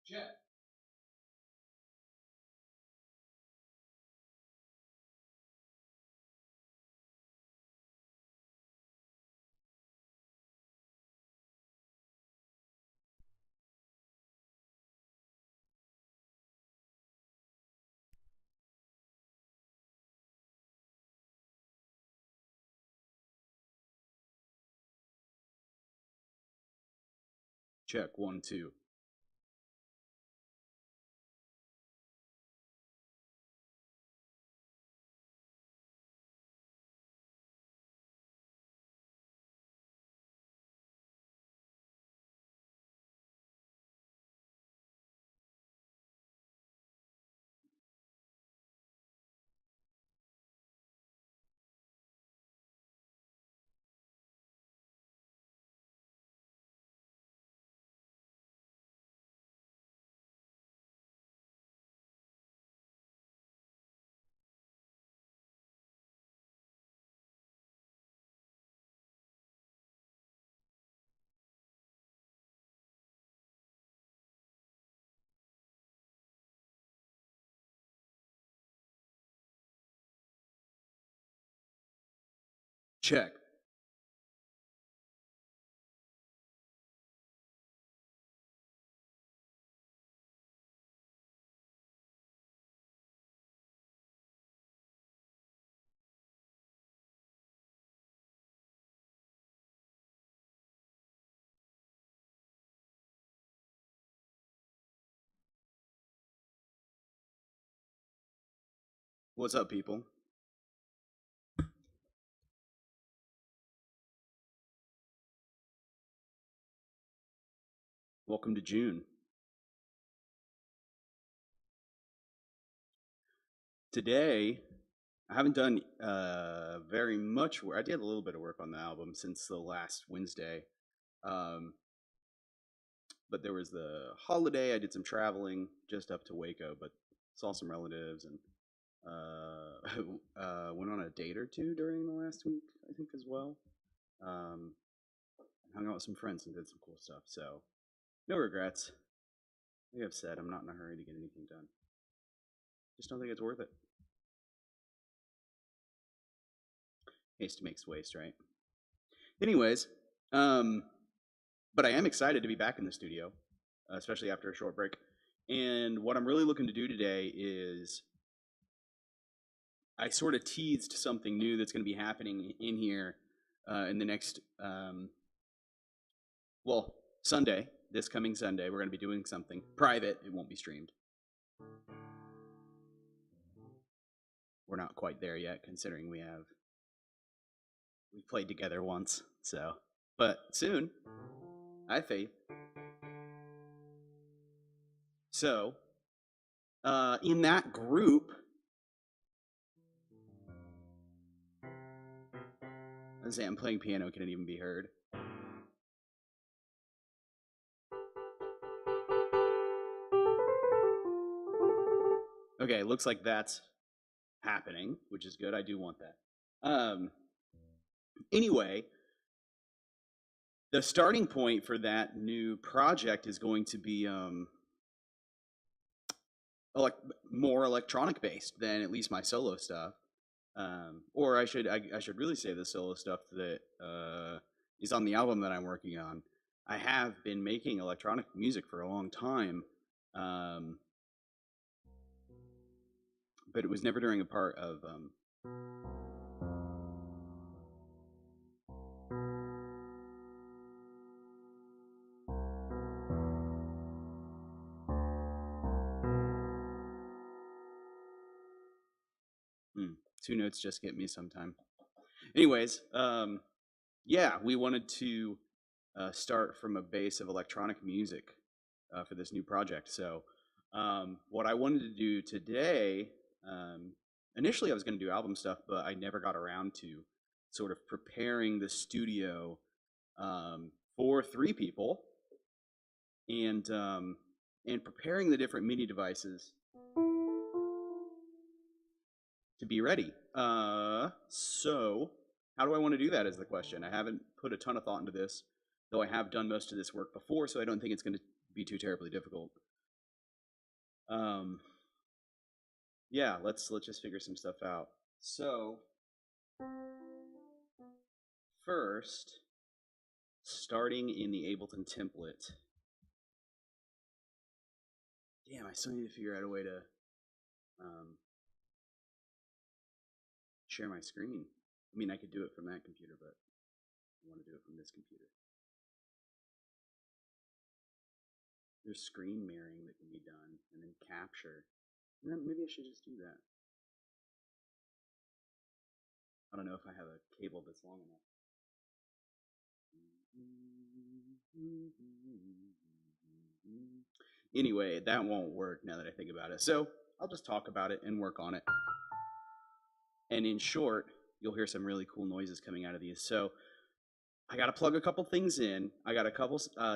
Check. Check 1 2. Check. What's up, people? Welcome to June. Today, I haven't done very much work. I did a little bit of work on the album since the last Wednesday. Um, but there was the holiday. I did some traveling just up to Waco, but saw some relatives and went on a date or two during the last week, I think, as well. Um, hung out with some friends and did some cool stuff. So, no regrets. Like I've said, I'm not in a hurry to get anything done. Just don't think it's worth it. Haste makes waste, right? Anyways, um, but I am excited to be back in the studio, especially after a short break. And what I'm really looking to do today is I sort of teased something new that's going to be happening in here in the next, well, Sunday, this coming Sunday. We're going to be doing something private. It won't be streamed. We're not quite there yet, considering we've played together once. So, but soon, I have faith. So, in that group, let's say I'm playing piano, can it even be heard? Okay, looks like that's happening, which is good. I do want that. Anyway, the starting point for that new project is going to be more electronic based than at least my solo stuff. Or I should really say the solo stuff that is on the album that I'm working on. I have been making electronic music for a long time, um, but it was never during a part of two notes just get me sometime. Anyways, yeah, we wanted to start from a base of electronic music for this new project. So, what I wanted to do today, initially I was going to do album stuff, but I never got around to sort of preparing the studio for three people and preparing the different MIDI devices to be ready. So how do I want to do that is the question. I haven't put a ton of thought into this, though I have done most of this work before, so I don't think it's going to be too terribly difficult. Um, yeah, let's just figure some stuff out. So first, starting in the Ableton template. Damn, I still need to figure out a way to share my screen. I mean, I could do it from that computer, but I want to do it from this computer. There's screen mirroring that can be done, and then capture. And then maybe I should just do that. I don't know if I have a cable that's long enough. Anyway, that won't work now that I think about it. So I'll just talk about it and work on it. And in short, you'll hear some really cool noises coming out of these. So I got to plug a couple things in. I got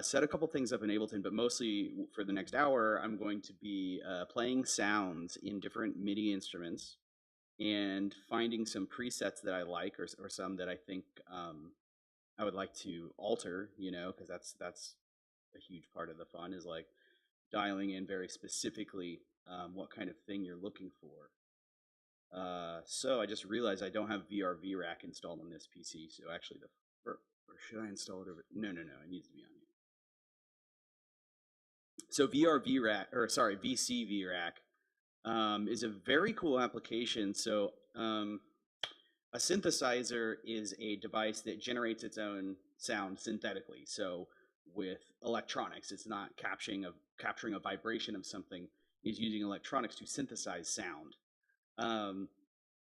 set a couple things up in Ableton, but mostly for the next hour, I'm going to be playing sounds in different MIDI instruments and finding some presets that I like, or some that I think I would like to alter. Because that's a huge part of the fun, is like dialing in very specifically what kind of thing you're looking for. So I just realized I don't have VRV-Rack installed on this PC. So actually, or should I install it over? No, it needs to be on here. So VCV-Rack is a very cool application. So a synthesizer is a device that generates its own sound synthetically. So with electronics, it's not capturing a vibration of something. It's using electronics to synthesize sound.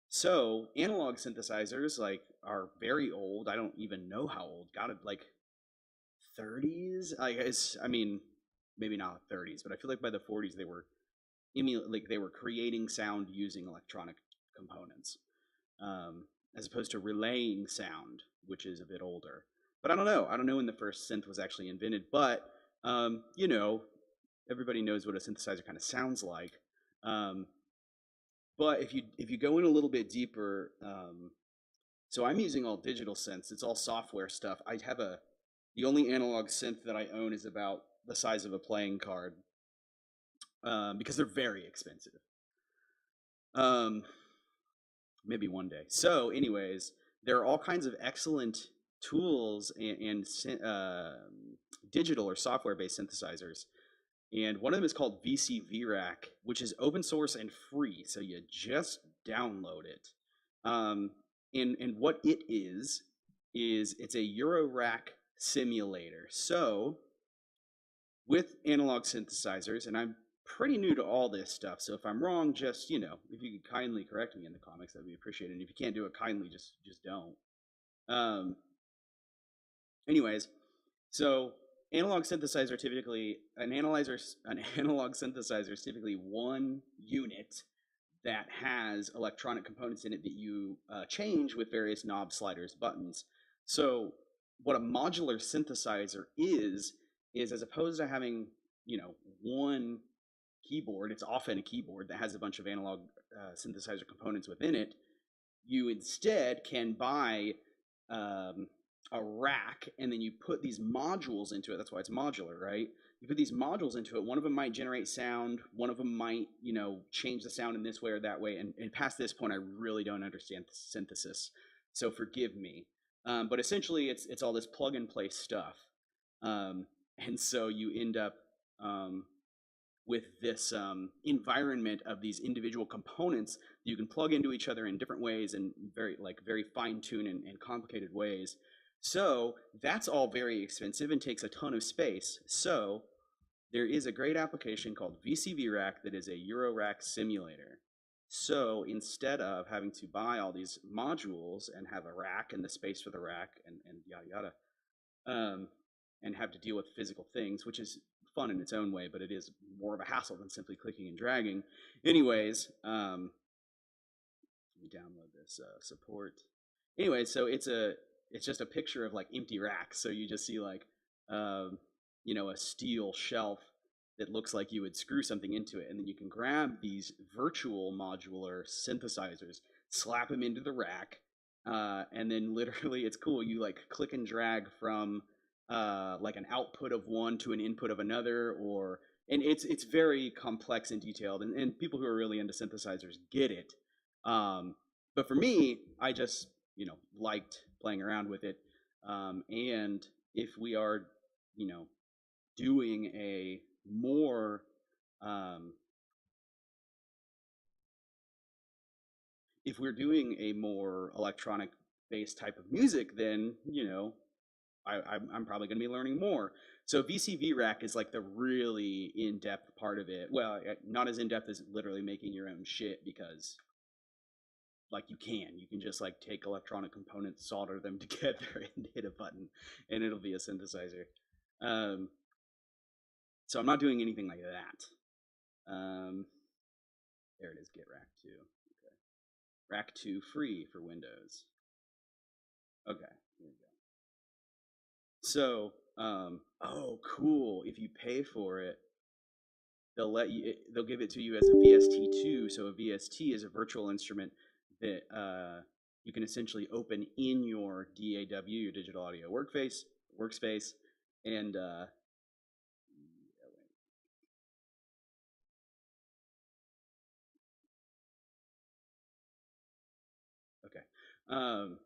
So analog synthesizers are very old. I don't even know how old. Got it, like 30s. I guess. I mean, maybe not 30s, but I feel like by the 40s they were they were creating sound using electronic components, as opposed to relaying sound, which is a bit older. But I don't know. I don't know when the first synth was actually invented. But everybody knows what a synthesizer kind of sounds like. But if you go in a little bit deeper, so I'm using all digital synths. It's all software stuff. The only analog synth that I own is about the size of a playing card, because they're very expensive. Maybe one day. So, anyways, there are all kinds of excellent tools and digital or software-based synthesizers. And one of them is called VCV-Rack, which is open source and free. So you just download it. And what it is it's a Eurorack simulator. So with analog synthesizers, and I'm pretty new to all this stuff, so if I'm wrong, just, if you could kindly correct me in the comments, that'd be appreciated. And if you can't do it kindly, just don't. Anyways, so analog synthesizer an analog synthesizer is typically one unit that has electronic components in it that you change with various knobs, sliders, buttons. So what a modular synthesizer is as opposed to having one keyboard, it's often a keyboard that has a bunch of analog synthesizer components within it. You instead can buy a rack, and then you put these modules into it. That's why it's modular, right? You put these modules into it. One of them might generate sound. One of them might, change the sound in this way or that way. And past this point, I really don't understand synthesis, so forgive me. But essentially, it's all this plug and play stuff. And so you end up with this environment of these individual components that you can plug into each other in different ways, and very fine-tuned and complicated ways. So that's all very expensive and takes a ton of space. So there is a great application called VCV-Rack that is a Eurorack simulator. So instead of having to buy all these modules and have a rack and the space for the rack and yada yada, and have to deal with physical things, which is fun in its own way, but it is more of a hassle than simply clicking and dragging. Anyways, let me download this support. Anyway, so it's just a picture of empty racks. So you just see a steel shelf that looks like you would screw something into it, and then you can grab these virtual modular synthesizers, slap them into the rack, and then literally it's cool. You click and drag from an output of one to an input of another, or and it's very complex and detailed, and people who are really into synthesizers get it. But for me, I just liked playing around with it, and if we are you know doing a more um, if we're doing a more electronic based type of music, then I'm probably going to be learning more. So VCV Rack is like the really in depth part of it. Well, not as in depth as literally making your own shit, because like you can just like take electronic components, solder them together, and hit a button, and it'll be a synthesizer. Um, so I'm not doing anything like that. There it is, get Rack 2. Okay. Rack 2 free for Windows. Okay, here we go. So, oh, cool. If you pay for it, they'll give it to you as a VST2. So a VST is a virtual instrument that you can essentially open in your DAW, your digital audio workspace, and okay. Um,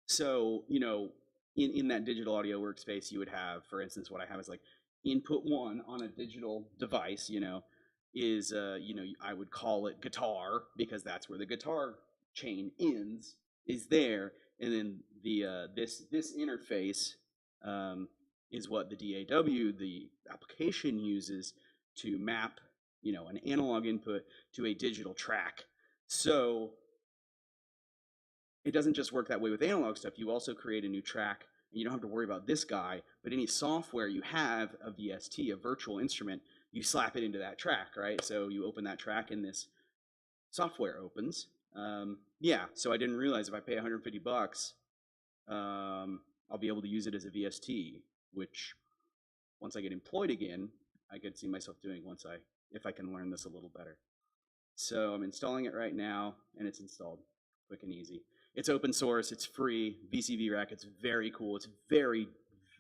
so in that digital audio workspace, you would have, for instance, what I have is like input one on a digital device. Is I would call it guitar, because that's where the guitar chain ends, is there, and then the this interface um, is what the DAW, the application, uses to map an analog input to a digital track. So it doesn't just work that way with analog stuff. You also create a new track, and you don't have to worry about this guy, but any software you have, a VST, a virtual instrument, you slap it into that track, right? So you open that track and this software opens. Yeah, so I didn't realize if I pay 150 bucks, I'll be able to use it as a VST, which once I get employed again, I could see myself doing if I can learn this a little better. So I'm installing it right now, and it's installed quick and easy. It's open source, it's free. VCV Rack, it's very cool. It's very,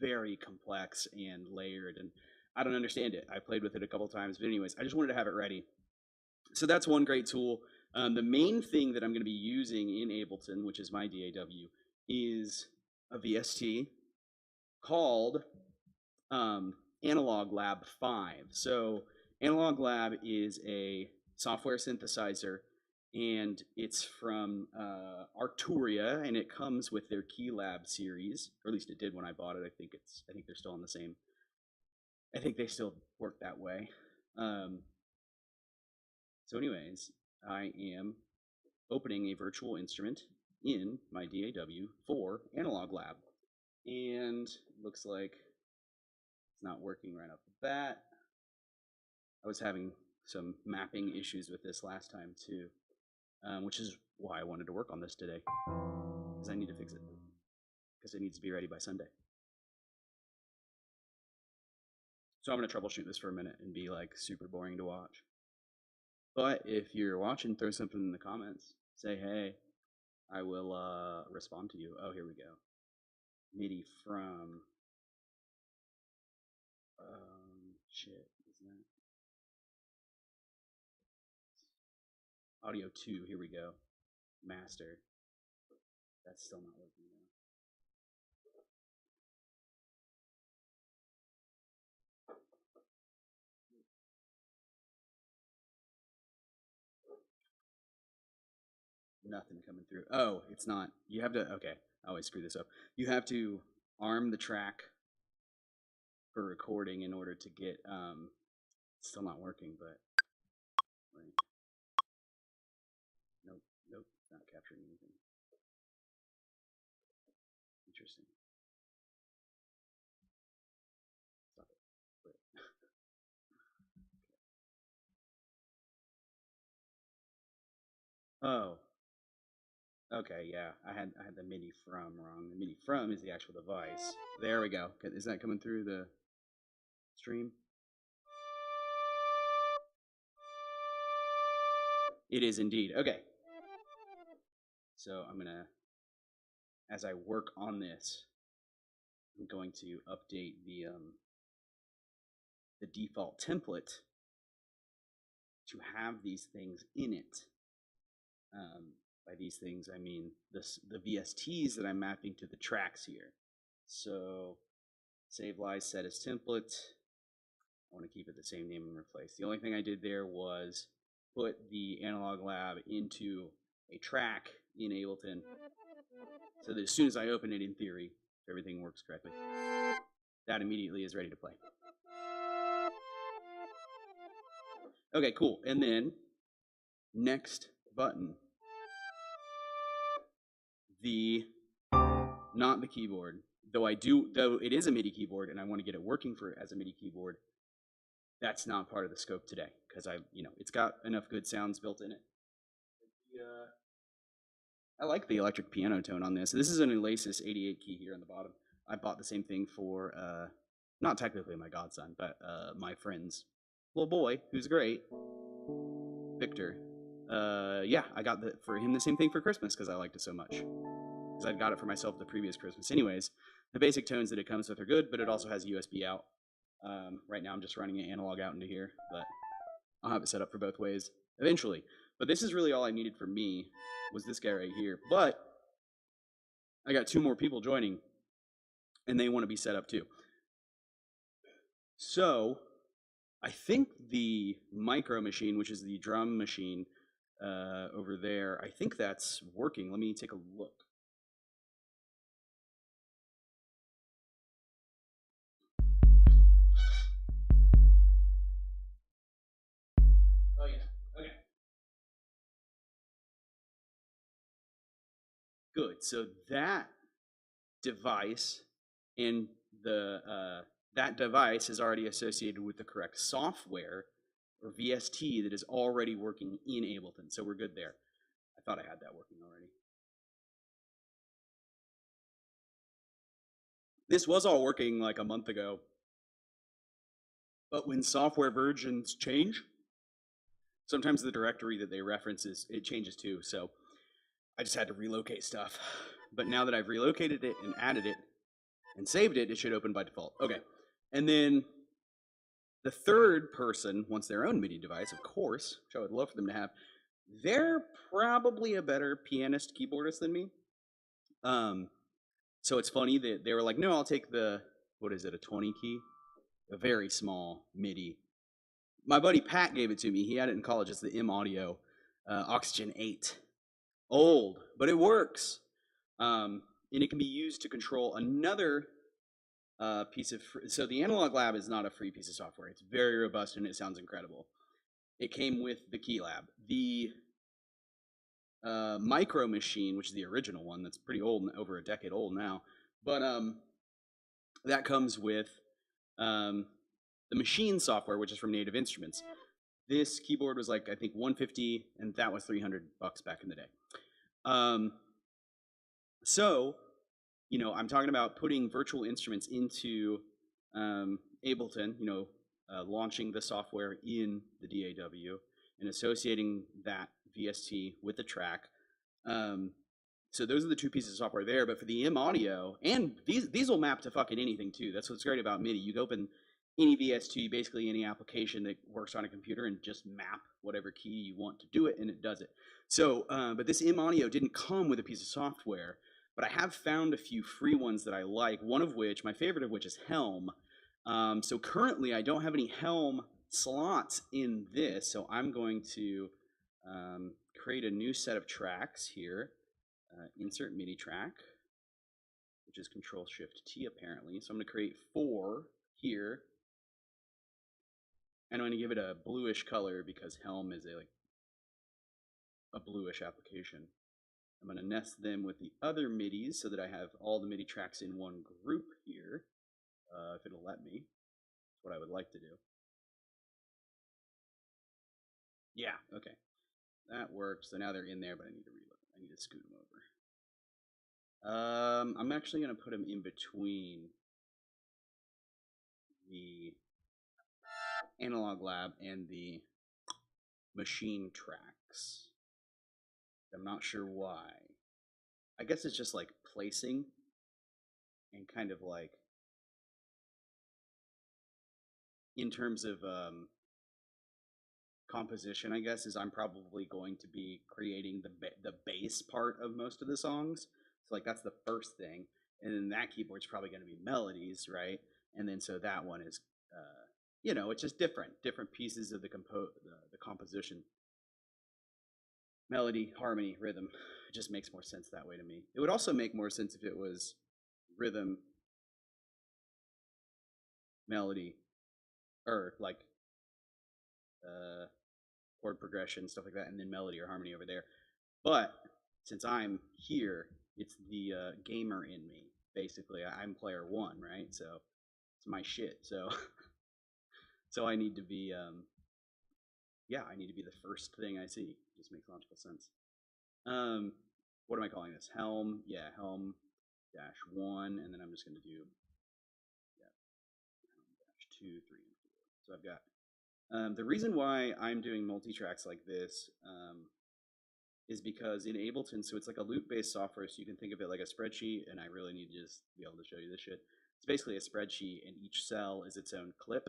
very complex and layered, and I don't understand it. I played with it a couple times, but anyways, I just wanted to have it ready. So that's one great tool. The main thing that I'm going to be using in Ableton, which is my DAW, is a VST called Analog Lab 5. So Analog Lab is a software synthesizer, and it's from Arturia, and it comes with their Keylab series, or at least it did when I bought it. I think they're still on the same. I think they still work that way. So, anyways, I am opening a virtual instrument in my DAW for Analog Lab, and looks like it's not working right off the bat. I was having some mapping issues with this last time too, which is why I wanted to work on this today, because I need to fix it, because it needs to be ready by Sunday. So I'm going to troubleshoot this for a minute and be like super boring to watch. But if you're watching, throw something in the comments. Say, hey, I will respond to you. Oh, here we go. MIDI from shit, isn't that audio 2? Here we go. Master. That's still not working though. Nothing coming through. Oh, it's not. You have to. Okay, I always screw this up. You have to arm the track for recording in order to get. It's still not working, but wait. Nope, nope, not capturing anything. Interesting. Stop it. Quit. Oh, okay, yeah. I had the MIDI from wrong. The MIDI from is the actual device. There we go. Is that coming through the stream? It is indeed. Okay. So I'm gonna, as I work on this, I'm going to update the the default template to have these things in it. By these things, I mean the VSTs that I'm mapping to the tracks here. So save lies set as template. I want to keep it the same name and replace. The only thing I did there was put the Analog Lab into a track in Ableton so that as soon as I open it, in theory, if everything works correctly, that immediately is ready to play. Okay, cool. And then next button, not the keyboard, though it is a MIDI keyboard and I want to get it working as a MIDI keyboard. That's not part of the scope today because it's got enough good sounds built in it. I like the electric piano tone on this. This is an Elasis 88 key here on the bottom. I bought the same thing for, not technically my godson, but my friend's little boy, who's great, Victor. Yeah, I got for him the same thing for Christmas because I liked it so much. Because I'd got it for myself the previous Christmas. Anyways, the basic tones that it comes with are good, but it also has USB out. Right now I'm just running an analog out into here, but I'll have it set up for both ways eventually. But this is really all I needed for me, was this guy right here. But I got 2 more people joining, and they want to be set up too. So I think the Micro Machine, which is the drum machine over there, I think that's working. Let me take a look. Oh yeah, okay. Good. So that device and that device is already associated with the correct software or VST that is already working in Ableton. So we're good there. I thought I had that working already. This was all working like a month ago, but when software versions change, sometimes the directory that they reference it changes too. So I just had to relocate stuff. But now that I've relocated it and added it and saved it, it should open by default. Okay. And then the third person wants their own MIDI device, of course, which I would love for them to have. They're probably a better pianist keyboardist than me. So it's funny that they were like, no, I'll take a 20 key? A very small MIDI. My buddy Pat gave it to me. He had it in college. It's the M Audio Oxygen 8. Old, but it works. And it can be used to control another piece of so the Analog Lab is not a free piece of software. It's very robust and it sounds incredible. It came with the Keylab. The Micro Machine, which is the original one, that's pretty old, over a decade old now, but that comes with the machine software, which is from Native Instruments. This keyboard was like, I think, $150, and that was $300 back in the day. So, I'm talking about putting virtual instruments into Ableton, launching the software in the DAW and associating that VST with the track. So those are the 2 pieces of software there. But for the M Audio, and these will map to fucking anything too. That's what's great about MIDI. You can open any VST, basically any application that works on a computer, and just map whatever key you want to do it, and it does it. So, but this M Audio didn't come with a piece of software, but I have found a few free ones that I like, one of which, my favorite of which, is Helm. So currently I don't have any Helm slots in this, so I'm going to create a new set of tracks here. Insert MIDI track, which is Control-Shift-T apparently. So I'm going to create 4 here. And I'm going to give it a bluish color because Helm is a bluish application. I'm going to nest them with the other MIDIs so that I have all the MIDI tracks in one group here, if it'll let me. That's what I would like to do. Yeah, okay. That works. So now they're in there, but I need to reload them. I need to scoot them over. I'm actually going to put them in between the Analog Lab and the machine tracks. I'm not sure why. I guess it's just like placing and kind of like in terms of composition, I guess, is I'm probably going to be creating the bass part of most of the songs. So like that's the first thing, and then that keyboard's probably going to be melodies, right? And then so that one is, it's just different pieces of the composition, melody, harmony, rhythm. It just makes more sense that way to me. It would also make more sense if it was rhythm, melody, or like chord progression, stuff like that, and then melody or harmony over there. But since I'm here, it's the gamer in me. Basically, I'm player one, right? So it's my shit. So so I need to be, I need to be the first thing I see. It just makes logical sense. Um, what am I calling this? Helm, yeah, Helm dash one, and then I'm just going to do Helm dash two, three, and four. So I've got the reason why I'm doing multi-tracks like this is because in Ableton, so it's like a loop-based software, so you can think of it like a spreadsheet, and I really need to just be able to show you this shit. It's basically a spreadsheet, and each cell is its own clip,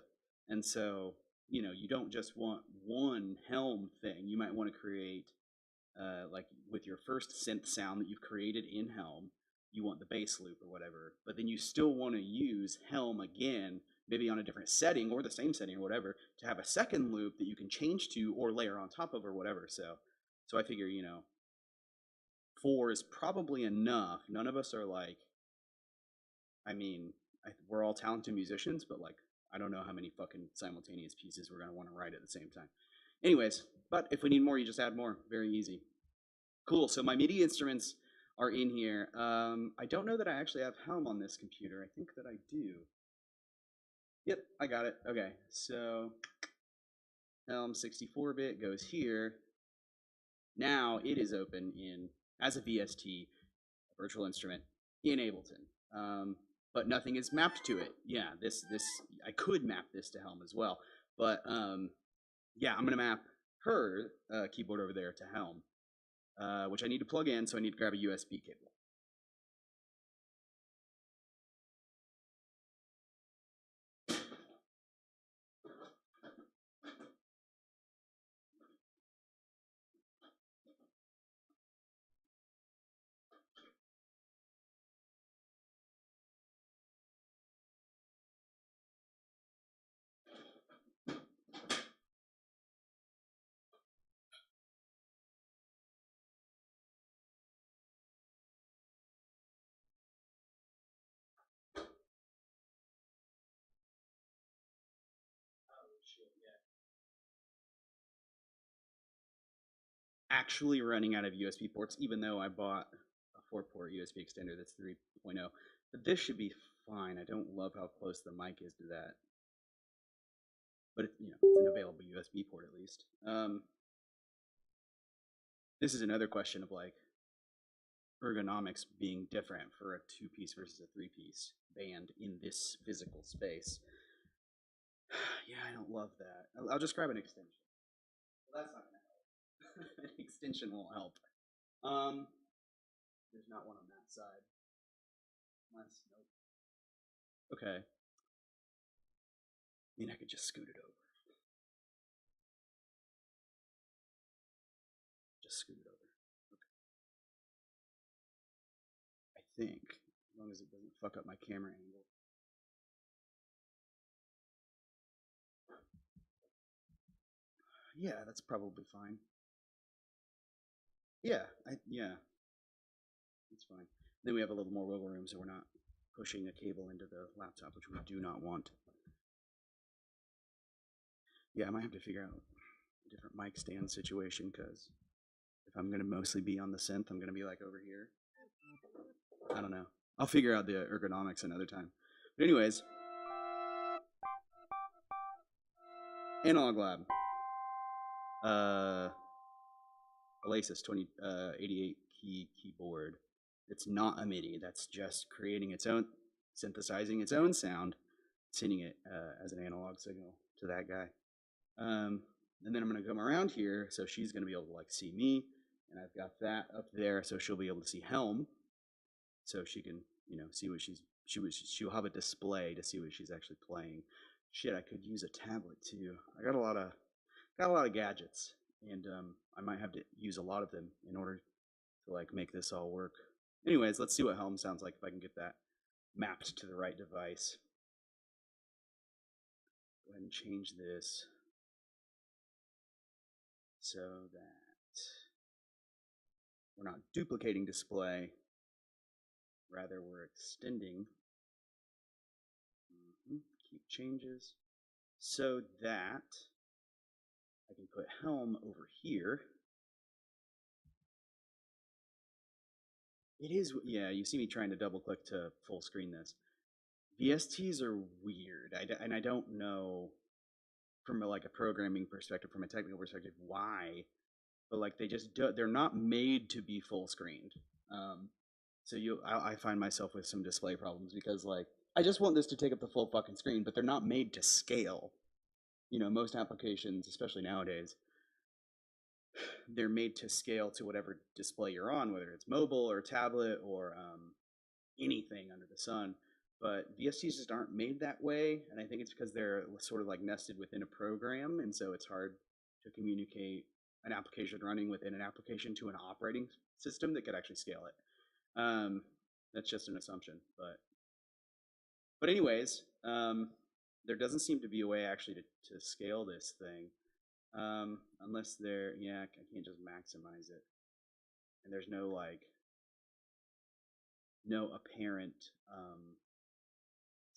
and so, you don't just want one Helm thing. You might want to create, like with your first synth sound that you've created in Helm, you want the bass loop or whatever, but then you still want to use Helm again, maybe on a different setting or the same setting or whatever, to have a second loop that you can change to or layer on top of or whatever. So I figure, 4 is probably enough. None of us are like, I mean, we're all talented musicians, but like, I don't know how many fucking simultaneous pieces we're going to want to write at the same time. Anyways, but if we need more, you just add more. Very easy. Cool. So my MIDI instruments are in here. I don't know that I actually have Helm on this computer. I think that I do. Yep, I got it. Okay, so Helm 64-bit goes here. Now it is open as a VST, a virtual instrument, in Ableton. But nothing is mapped to it. Yeah, this I could map this to Helm as well. But yeah, I'm gonna map her keyboard over there to Helm, which I need to plug in, so I need to grab a USB cable. Actually running out of USB ports, even though I bought a 4-port USB extender that's 3.0. But this should be fine. I don't love how close the mic is to that. But it's an available USB port at least. This is another question of like ergonomics being different for a 2-piece versus a 3-piece band in this physical space. Yeah, I don't love that. I'll just grab an extension. Well, that's not gonna help. An extension won't help. There's not one on that side. Unless, nope. Okay. I mean, I could just scoot it over. Just scoot it over. Okay. I think, as long as it doesn't fuck up my camera angle. Yeah, that's probably fine. Yeah, it's fine. Then we have a little more wiggle room, so we're not pushing a cable into the laptop, which we do not want. Yeah, I might have to figure out a different mic stand situation, because if I'm going to mostly be on the synth, I'm going to be like over here. I don't know. I'll figure out the ergonomics another time. But anyways, Analog Lab. Alesis 2088 key keyboard. It's not a MIDI. That's just creating its own, synthesizing its own sound, sending it as an analog signal to that guy. And then I'm going to come around here, so she's going to be able to like see me, and I've got that up there, so she'll be able to see Helm, so she can see what she'll have a display to see what she's actually playing. Shit, I could use a tablet too. I got a lot of gadgets, and I might have to use a lot of them in order to like make this all work. Anyways, let's see what Helm sounds like if I can get that mapped to the right device. Go ahead and change this so that we're not duplicating display, rather we're extending. Keep changes so that I can put Helm over here. It is, yeah, you see me trying to double click to full screen this. VSTs are weird, and I don't know from like a programming perspective, from a technical perspective, why, but like they're not made to be full screened. So I find myself with some display problems because like I just want this to take up the full fucking screen, but they're not made to scale. You know, most applications, especially nowadays, they're made to scale to whatever display you're on, whether it's mobile or tablet or anything under the sun. But VSTs just aren't made that way, and I think it's because they're sort of like nested within a program, and so it's hard to communicate an application running within an application to an operating system that could actually scale it. That's just an assumption, but anyways, there doesn't seem to be a way actually to scale this thing, unless yeah, I can't just maximize it, and there's no like no apparent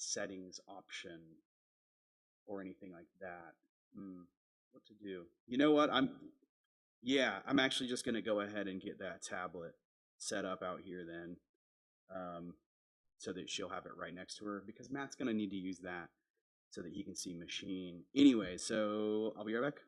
settings option or anything like that. What to do? You know what? I'm actually just gonna go ahead and get that tablet set up out here then, so that she'll have it right next to her because Matt's gonna need to use that so that he can see machine. Anyway, so I'll be right back.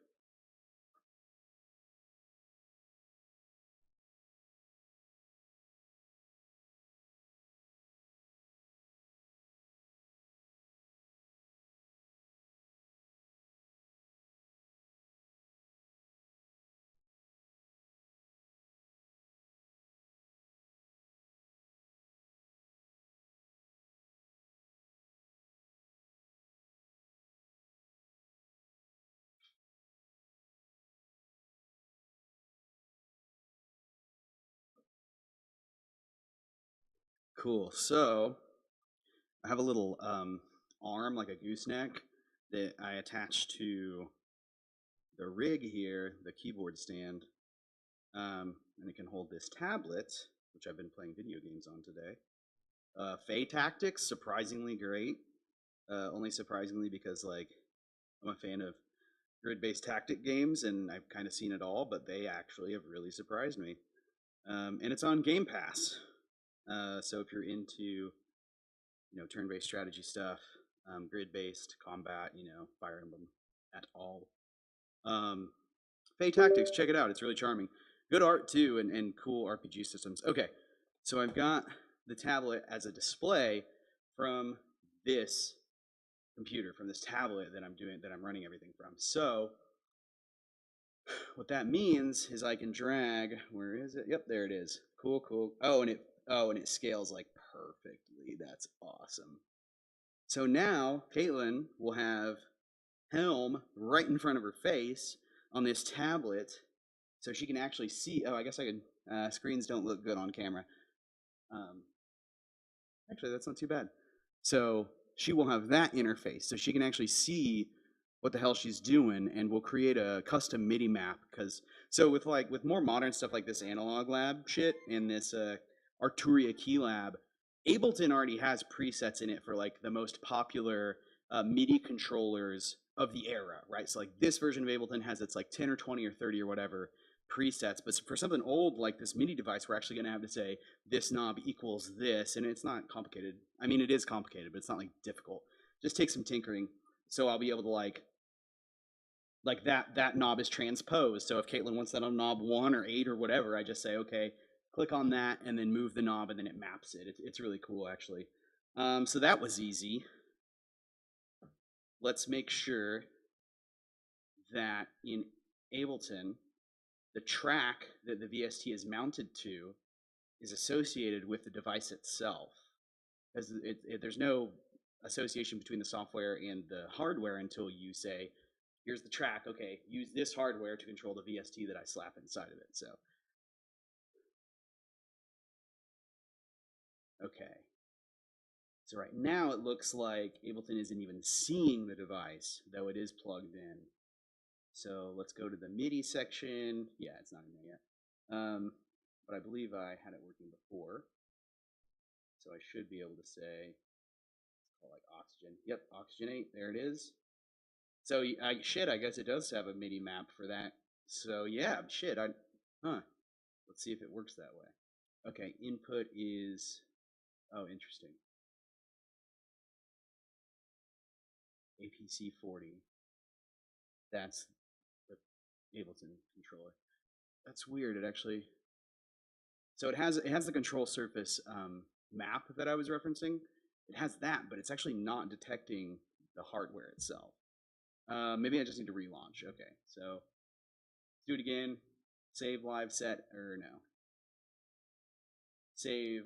Cool. So I have a little arm like a gooseneck that I attach to the rig here, the keyboard stand, and it can hold this tablet, which I've been playing video games on today. Fae Tactics, surprisingly great. Only surprisingly because like I'm a fan of grid-based tactic games, and I've kind of seen it all, but they actually have really surprised me. And it's on Game Pass, so if you're into turn-based strategy stuff, grid-based combat, Fire Emblem at all, Fae Tactics, check it out. It's really charming. Good art too, and cool RPG systems. Okay, so I've got the tablet as a display from this computer, from this tablet that I'm running everything from. So what that means is I can drag. Where is it? Yep, there it is. Cool, cool. Oh, and it scales like perfectly. That's awesome. So now Caitlin will have Helm right in front of her face on this tablet, so she can actually see. Oh, I guess I could. Screens don't look good on camera. Actually, that's not too bad. So she will have that interface, so she can actually see what the hell she's doing, and we'll create a custom MIDI map. Because so with more modern stuff like this Analog Lab shit and this Arturia Keylab, Ableton already has presets in it for like the most popular MIDI controllers of the era, right? So like this version of Ableton has its like 10 or 20 or 30 or whatever presets, but for something old like this MIDI device, we're actually going to have to say this knob equals this, and it's not complicated. I mean, it is complicated, but it's not like difficult. Just take some tinkering. So I'll be able to like that knob is transposed. So if Caitlin wants that on knob 1 or 8 or whatever, I just say, okay, click on that and then move the knob and then it maps it. It's really cool, actually. So that was easy. Let's make sure that in Ableton, the track that the VST is mounted to is associated with the device itself. Because there's no association between the software and the hardware until you say, here's the track. Okay, use this hardware to control the VST that I slap inside of it. So, okay. So right now it looks like Ableton isn't even seeing the device, though it is plugged in. So let's go to the MIDI section. Yeah, it's not in there yet. But I believe I had it working before. So I should be able to say, it's called like Oxygen. Yep, Oxygenate, there it is. So I guess it does have a MIDI map for that. So yeah, let's see if it works that way. Okay, input is, oh, interesting. APC 40. That's the Ableton controller. That's weird. It actually, so it has the control surface map that I was referencing. It has that, but it's actually not detecting the hardware itself. Maybe I just need to relaunch. Okay, so let's do it again. Save live set, or no. Save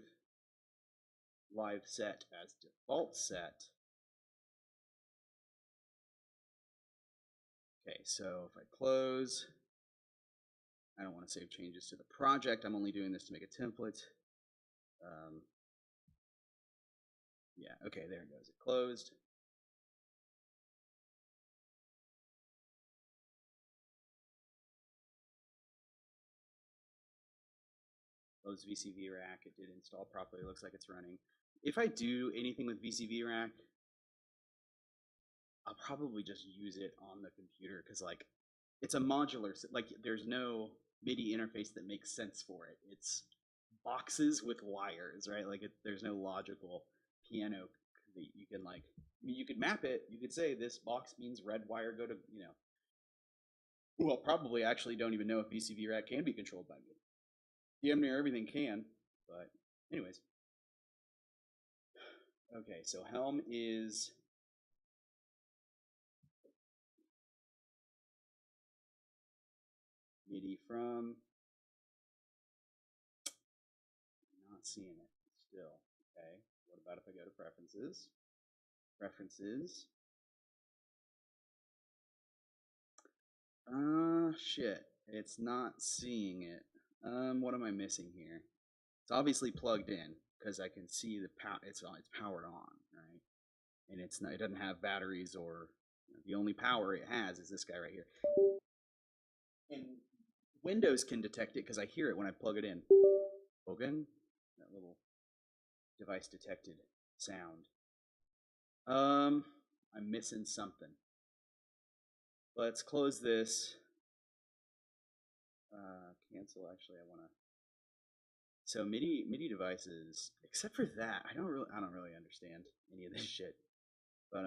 live set as default set. Okay, so if I close, I don't want to save changes to the project. I'm only doing this to make a template. Yeah, okay, there it goes. It closed. Close VCV Rack. It did install properly. It looks like it's running. If I do anything with VCV Rack, I'll probably just use it on the computer because like it's a modular, like there's no MIDI interface that makes sense for it. It's boxes with wires, right? Like there's no logical piano that you can like. I mean, you could map it. You could say this box means red wire go to Well, probably actually don't even know if VCV Rack can be controlled by MIDI. Damn near everything can, but anyways. Okay, so Helm is MIDI from. Not seeing it still. Okay, what about if I go to preferences? Preferences. Shit. It's not seeing it. What am I missing here? It's obviously plugged in because I can see the power. It's powered on, right? And it's not. It doesn't have batteries or the only power it has is this guy right here. And Windows can detect it because I hear it when I plug it in. Again, that little device detected sound. I'm missing something. Let's close this. Cancel. Actually, I want to. So MIDI devices, except for that, I don't really understand any of this shit. But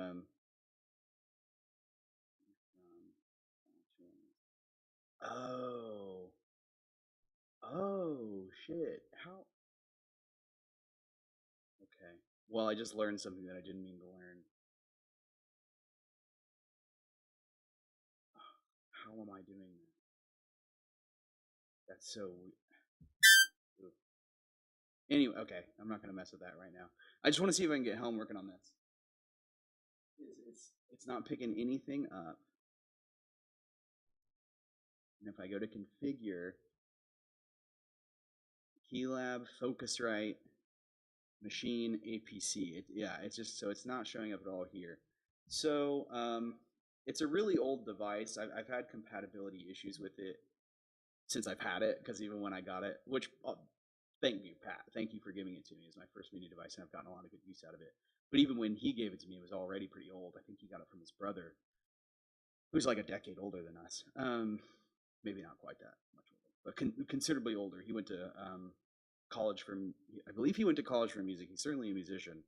oh, oh shit. How? Okay. Well, I just learned something that I didn't mean to learn. How am I doing that? That's so. Anyway, okay, I'm not gonna mess with that right now. I just want to see if I can get Helm working on this. It's not picking anything up. And if I go to configure, Keylab, Focusrite, machine, APC, it's just so it's not showing up at all here. So it's a really old device. I've had compatibility issues with it since I've had it, because even when I got it, which thank you, Pat. Thank you for giving it to me. It's my first MIDI device, and I've gotten a lot of good use out of it. But even when he gave it to me, it was already pretty old. I think he got it from his brother, who's like a decade older than us. Maybe not quite that much older, but considerably older. He went to college for, I believe he went to college for music. He's certainly a musician.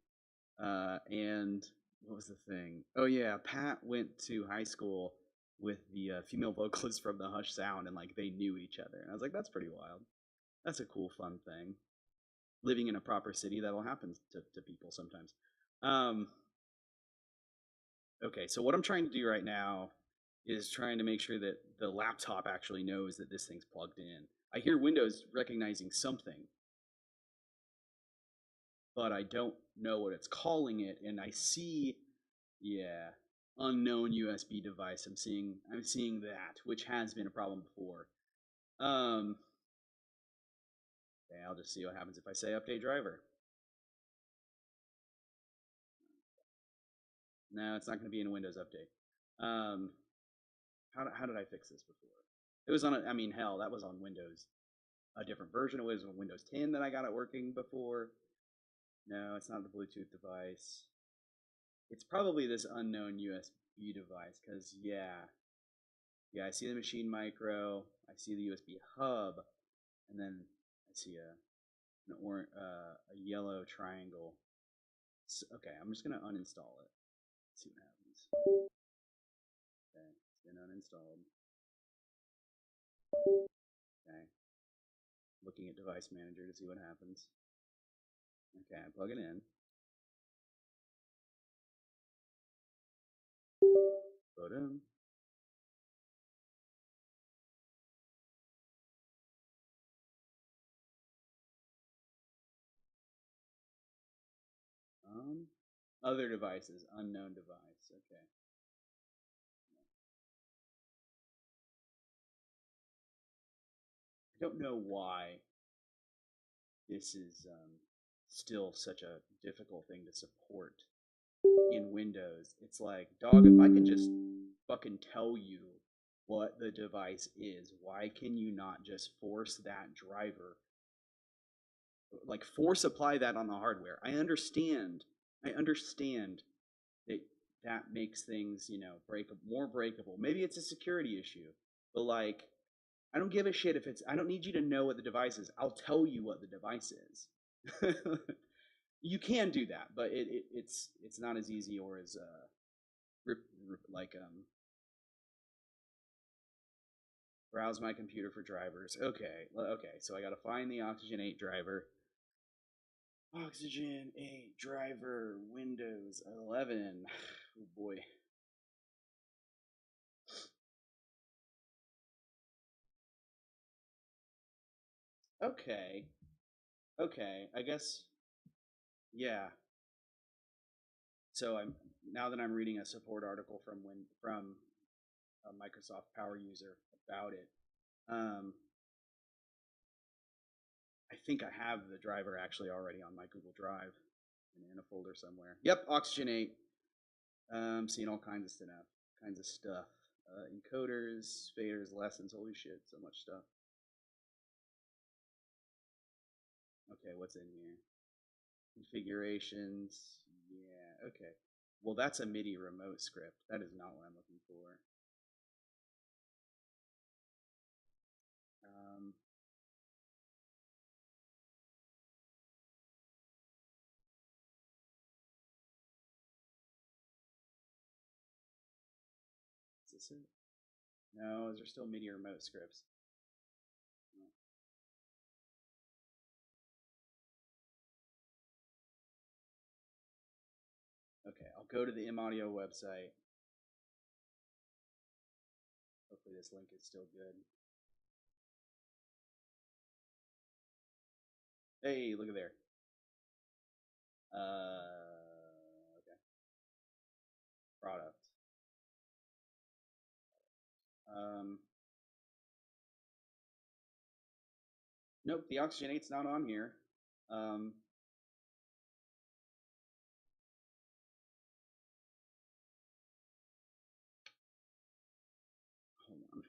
And what was the thing? Oh yeah, Pat went to high school with the female vocalist from the Hush Sound, and like they knew each other. And I was like, that's pretty wild. That's a cool, fun thing. Living in a proper city, that'll happen to people sometimes. Okay, so what I'm trying to do right now is trying to make sure that the laptop actually knows that this thing's plugged in. I hear Windows recognizing something. but I don't know what it's calling it, and I see, yeah, unknown USB device. I'm seeing that, which has been a problem before. Okay, I'll just see what happens if I say update driver. No, it's not going to be in a Windows update. How did I fix this before? It was on, I mean, hell, that was on Windows, a different version. It was on Windows 10 that I got it working before. No, it's not the Bluetooth device. It's probably this unknown USB device, because, yeah, I see the machine micro, I see the USB hub, and then I see a yellow triangle. So, okay, I'm just gonna uninstall it. See what happens. Okay, it's been uninstalled. Okay, looking at device manager to see what happens. Okay, I plug it in. Put in. Other devices, unknown device. Okay. I don't know why this is still such a difficult thing to support in Windows. It's like, dog, if I can just fucking tell you what the device is, why can you not just force that driver, like force apply that on the hardware? I understand that that makes things, more breakable. Maybe it's a security issue, but like, I don't give a shit if it's. I don't need you to know what the device is. I'll tell you what the device is. You can do that, but it's not as easy or as like browse my computer for drivers. Okay, so I got to find the Oxygen 8 driver. Oxygen 8 driver, Windows 11. Oh boy. Okay. I guess, yeah. So now that I'm reading a support article from a Microsoft Power User about it. I think I have the driver actually already on my Google Drive and in a folder somewhere. Yep, Oxygen 8. Seeing all kinds of stuff. Encoders, faders, lessons. Holy shit, so much stuff. Okay, what's in here? Configurations. Yeah, okay. Well, that's a MIDI remote script. That is not what I'm looking for. Is this it? No, those are still MIDI remote scripts. Okay, I'll go to the M-Audio website. Hopefully this link is still good. Hey, look at there. Okay. Product. Nope, the Oxygen 8's not on here. Hold on.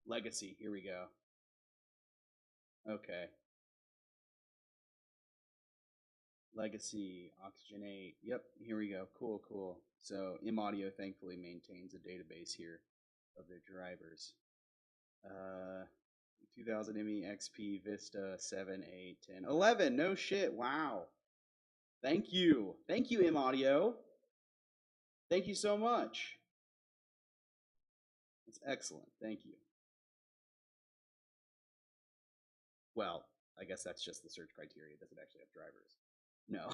Legacy, here we go. Okay. Legacy, Oxygen 8. Yep, here we go. Cool. So M-Audio thankfully maintains a database here of their drivers. 2000 ME, XP, Vista, 7, 8, 10, 11. No shit. Wow. Thank you, M-Audio. Thank you so much. That's excellent. Thank you. Well, I guess that's just the search criteria. It doesn't actually have drivers. No.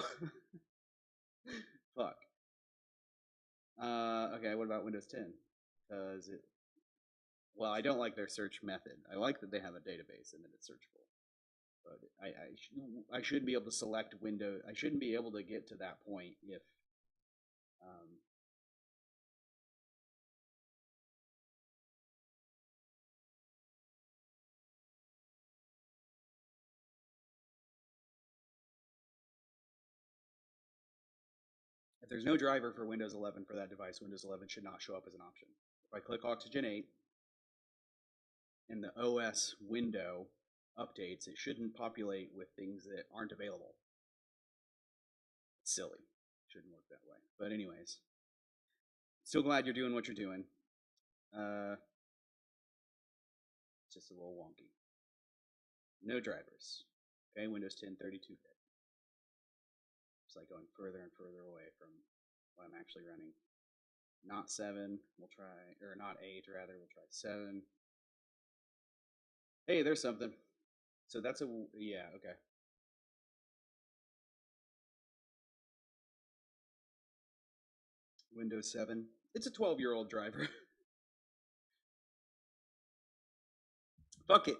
Fuck. Okay, what about Windows 10? Because it, well, I don't like their search method. I like that they have a database and that it's searchable. But I shouldn't be able to select window. I shouldn't be able to get to that point um, if there's no driver for Windows 11 for that device. Windows 11 should not show up as an option. If I click Oxygen 8 and the OS window updates, it shouldn't populate with things that aren't available. It's silly. It shouldn't work that way. But anyways, still glad you're doing what you're doing. It's just a little wonky. No drivers. Okay, Windows 10 32-bit. It's like going further and further away from what I'm actually running. Not 7, we'll try, or not 8 rather, we'll try 7. Hey, there's something. So that's a, yeah, okay. Windows 7. It's a 12-year-old driver. Fuck it.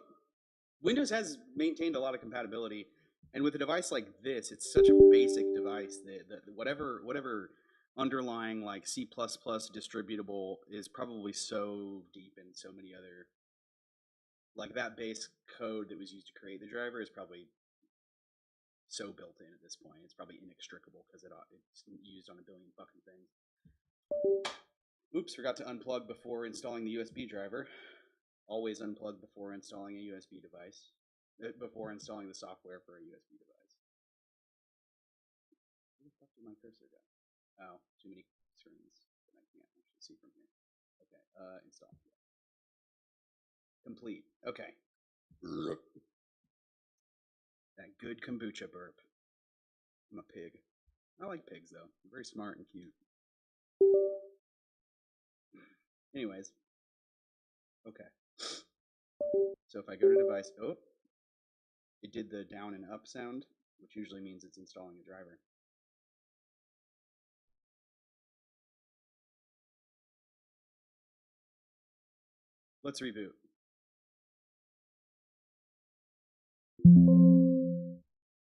Windows has maintained a lot of compatibility, and with a device like this, it's such a basic device that whatever underlying like C++ distributable is probably so deep in so many other, like that base code that was used to create the driver is probably so built in at this point. It's probably inextricable because it's used on a billion fucking things. Oops, forgot to unplug before installing the USB driver. Always unplug before installing a USB device, before installing the software for a USB device. Where the fuck did my cursor go? Oh, too many screens that I can't actually see from here. Okay, install. Yeah. Complete. Okay. That good kombucha burp. I'm a pig. I like pigs though. They're very smart and cute. Anyways, okay. So if I go to device, oh, it did the down and up sound, which usually means it's installing a driver. Let's reboot.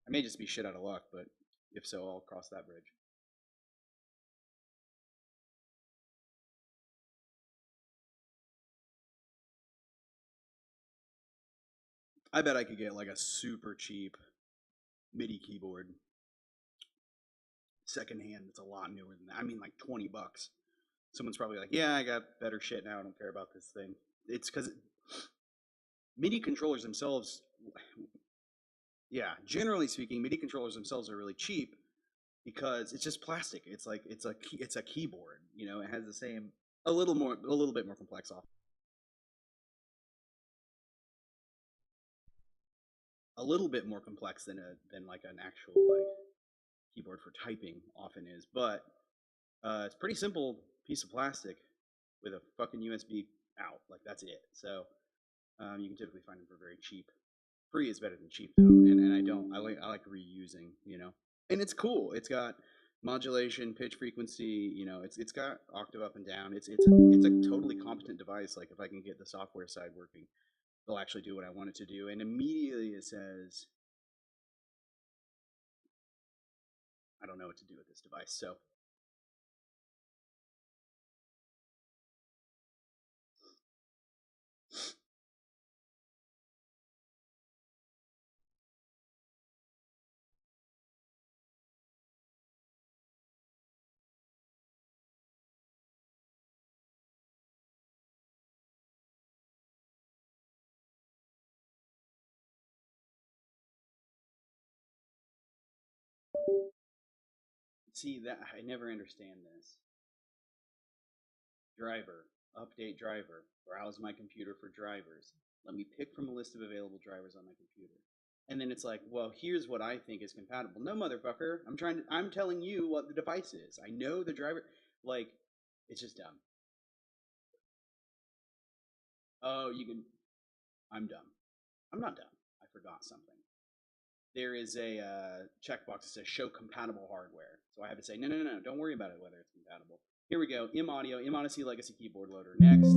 I may just be shit out of luck, but if so, I'll cross that bridge. I bet I could get like a super cheap MIDI keyboard secondhand. It's a lot newer than that. I mean, like $20. Someone's probably like, "Yeah, I got better shit now. I don't care about this thing." It's because MIDI controllers themselves, yeah, generally speaking, MIDI controllers themselves are really cheap because it's just plastic. It's like it's a keyboard. You know, it has the same a little bit more complex off. A little bit more complex than like an actual like keyboard for typing often is, but it's a pretty simple piece of plastic with a fucking USB out. Like that's it. So you can typically find them for very cheap. Free is better than cheap though, and I like reusing, you know, and it's cool. It's got modulation, pitch frequency, you know, it's got octave up and down. It's a totally competent device. Like if I can get the software side working, it'll actually do what I want it to do. And immediately it says, I don't know what to do with this device. So see that I never understand this. Driver, update driver, browse my computer for drivers. Let me pick from a list of available drivers on my computer. And then it's like, well, here's what I think is compatible. No, motherfucker. I'm telling you what the device is. I know the driver. Like, it's just dumb. Oh, you can. I'm dumb. I'm not dumb. I forgot something. there is a checkbox that says show compatible hardware. So I have to say, no, don't worry about it whether it's compatible. Here we go, M Audio, M Odyssey Legacy Keyboard Loader. Next,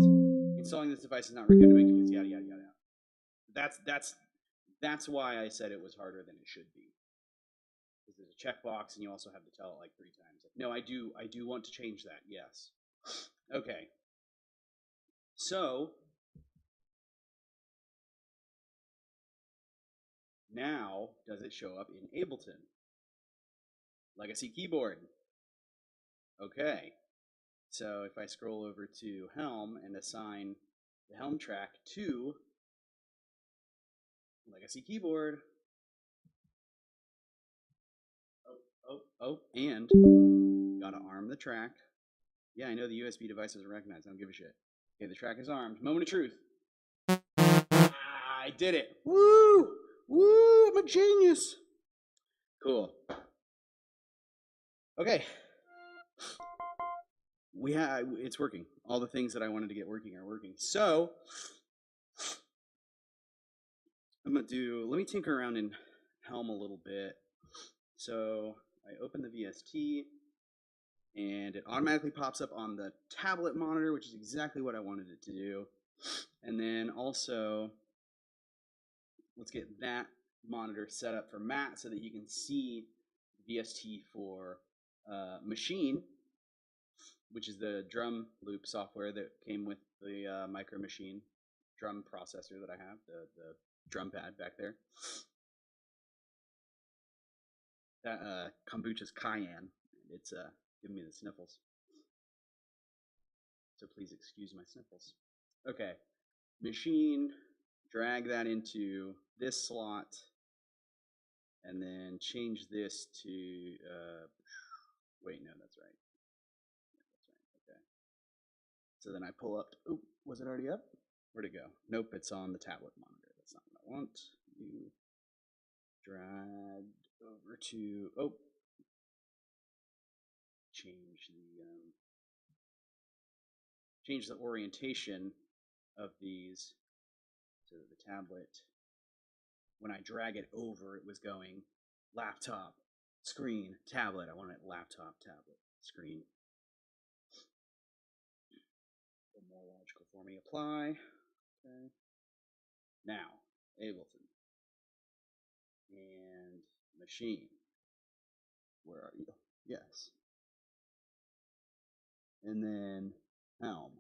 installing this device is not recommended because yada yada yada. That's why I said it was harder than it should be. Because there's a checkbox and you also have to tell it like 3 times. No, I do want to change that, yes. Okay. So now does it show up in Ableton? Legacy keyboard. Okay. So if I scroll over to Helm and assign the Helm track to Legacy keyboard. And gotta arm the track. Yeah, I know the USB device doesn't recognize. I don't give a shit. Okay, the track is armed. Moment of truth. I did it. Woo! Woo! I'm a genius. Cool. Okay. It's working. All the things that I wanted to get working are working. So I'm gonna let me tinker around in Helm a little bit. So I open the VST and it automatically pops up on the tablet monitor, which is exactly what I wanted it to do. And then also, let's get that monitor set up for Matt so that you can see VST for Machine, which is the drum loop software that came with the Micro Machine drum processor that I have, the drum pad back there. That kombucha's cayenne. It's giving me the sniffles. So please excuse my sniffles. Okay, Machine, drag that into this slot, and then change this to, wait, no, that's right. That's right, okay. So then I pull up, oh, was it already up? Where'd it go? Nope, it's on the tablet monitor. That's not what I want. You drag over to, oh, change the orientation of these so that the tablet, when I drag it over, it was going laptop, screen, tablet. I want it laptop, tablet, screen. A little more logical for me. Apply. Okay. Now, Ableton. And Machine. Where are you? Yes. And then Helm.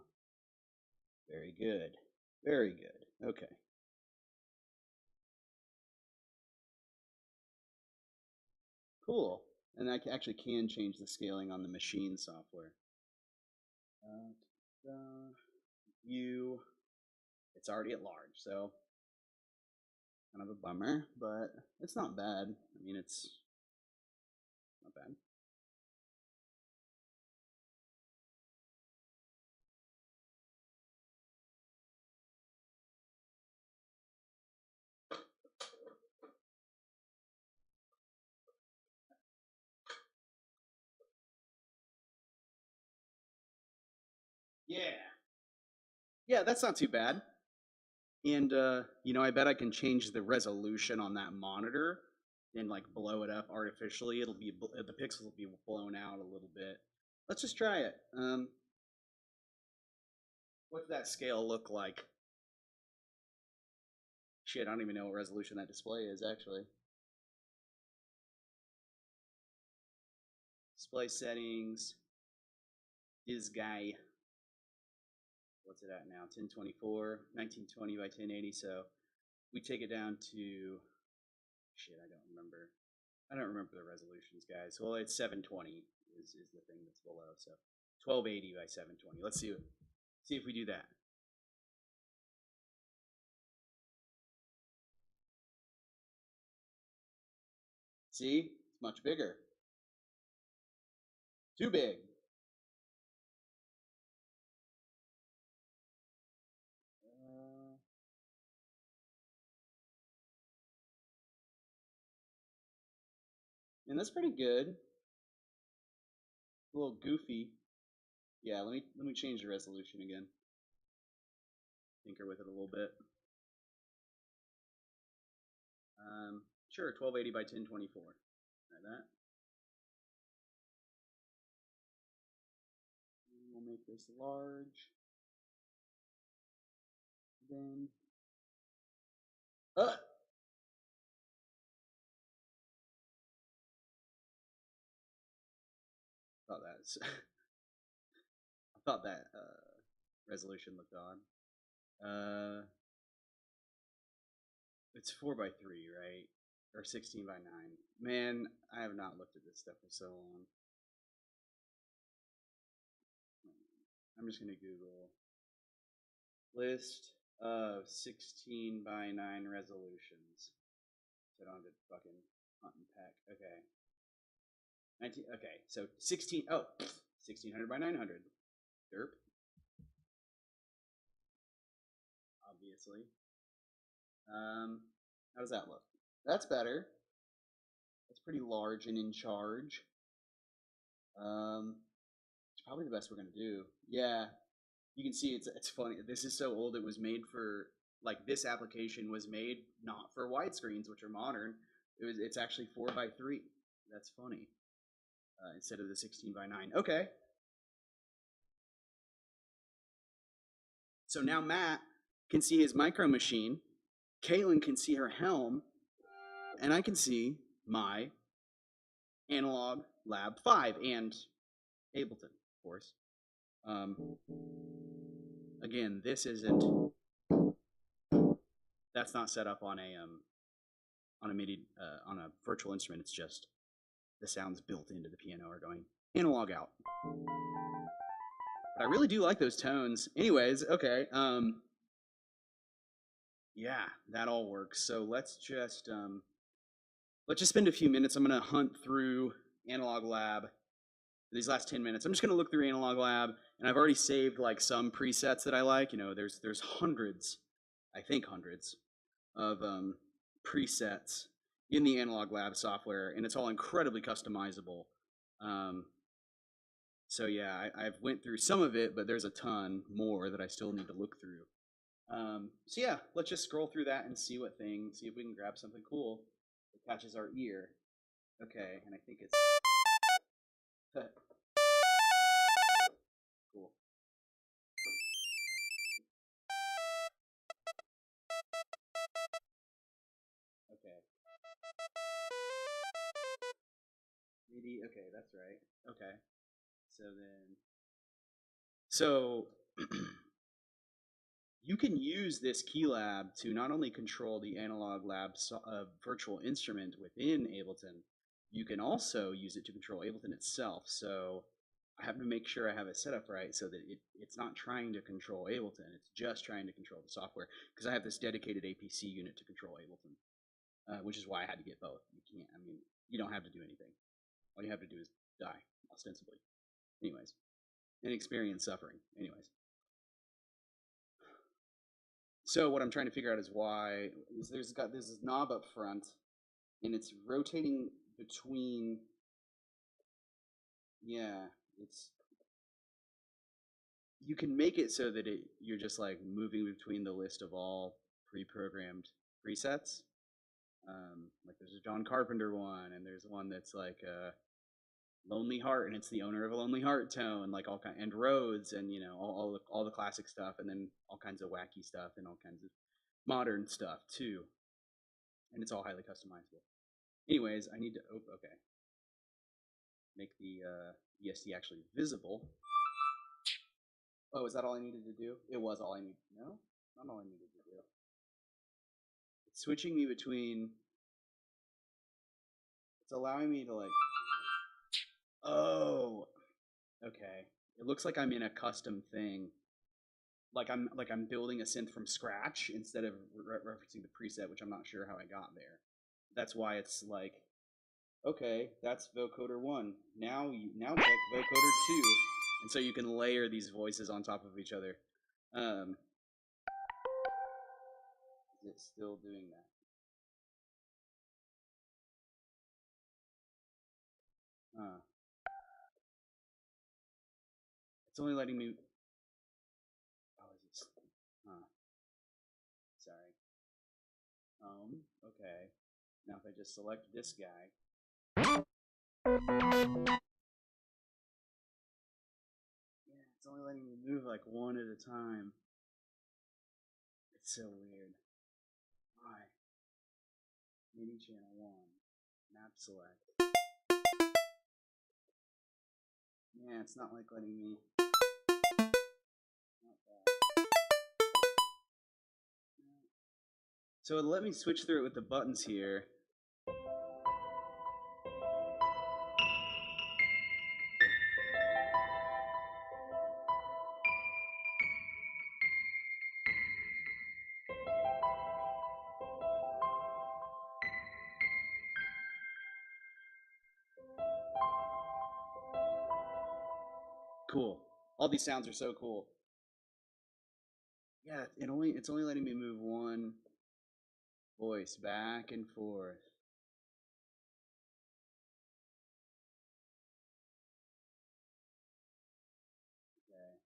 Very good. Very good. Okay. Cool. And I actually can change the scaling on the Machine software. View. It's already at large, so kind of a bummer, but it's not bad. I mean, it's not bad. Yeah, that's not too bad. And you know, I bet I can change the resolution on that monitor and like blow it up artificially. It'll be the pixels will be blown out a little bit. Let's just try it. What's that scale look like? Shit, I don't even know what resolution that display is actually. Display settings. Is guy. What's it at now? 1024, 1920 by 1080. So we take it down to, shit, I don't remember. I don't remember the resolutions, guys. Well, it's 720 is the thing that's below. So 1280 by 720. Let's see if we do that. See? It's much bigger. Too big. And that's pretty good. A little goofy. Yeah, let me change the resolution again. Tinker with it a little bit. Sure, 1280 by 1024. Try that. We'll make this large. Then. Thought that. I thought that resolution looked odd. It's 4 by 3, right? Or 16 by 9. Man, I have not looked at this stuff for so long. I'm just gonna Google list of 16 by 9 resolutions. So I don't have to fucking hunt and peck. Okay. 19. Okay, so 16. Oh, 1600 by 900. Derp. Obviously. How does that look? That's better. That's pretty large and in charge. It's probably the best we're gonna do. Yeah, you can see it's funny. This is so old. It was made for like this application was made not for widescreens, which are modern. It's actually 4 by 3. That's funny. Instead of the 16 by 9. Okay. So now Matt can see his micro machine. Caitlin can see her helm, and I can see my Analog Lab 5 and Ableton, of course. Again, this isn't. That's not set up on a MIDI on a virtual instrument. It's just the sounds built into the piano are going analog out. But I really do like those tones. Anyways, okay. Yeah, that all works. So let's just spend a few minutes. I'm gonna hunt through Analog Lab for these last 10 minutes. I'm just gonna look through Analog Lab, and I've already saved like some presets that I like. You know, there's hundreds, I think hundreds, of presets in the Analog Lab software, and it's all incredibly customizable. So yeah, I've went through some of it, but there's a ton more that I still need to look through. So yeah, let's just scroll through that and see if we can grab something cool that catches our ear. Okay, and I think it's cool. Okay. MIDI, okay, that's right. Okay. So you can use this Keylab to not only control the Analog Lab virtual instrument within Ableton, you can also use it to control Ableton itself. So I have to make sure I have it set up right so that it's not trying to control Ableton, it's just trying to control the software, because I have this dedicated APC unit to control Ableton, which is why I had to get both. You don't have to do anything. All you have to do is die, ostensibly. Anyways, and experience suffering. Anyways. So what I'm trying to figure out is why there's this knob up front, and it's rotating between. Yeah, you can make it so that you're just like moving between the list of all pre-programmed presets. Like there's a John Carpenter one, and there's one that's like a Lonely Heart, and it's the owner of a Lonely Heart tone, like and Rhodes, and you know all the classic stuff, and then all kinds of wacky stuff, and all kinds of modern stuff too, and it's all highly customizable. Anyways, I need to okay, make the ESD actually visible. Oh, is that all I needed to do? It was all I needed. No, not all I needed to do. It's switching me between. It's allowing me to like. Oh, okay. It looks like I'm in a custom thing. Like I'm building a synth from scratch instead of referencing the preset, which I'm not sure how I got there. That's why it's like, okay, that's vocoder 1. Now check vocoder 2, and so you can layer these voices on top of each other. Is it still doing that? It's only letting me. Oh, is it? Sorry. Okay. Now if I just select this guy, yeah, it's only letting me move like one at a time. It's so weird. Why? MIDI channel 1, map select. Yeah, it's not like letting me. Not bad. So it'll let me switch through it with the buttons here. Cool. All these sounds are so cool. Yeah, it's only letting me move one voice back and forth. Okay.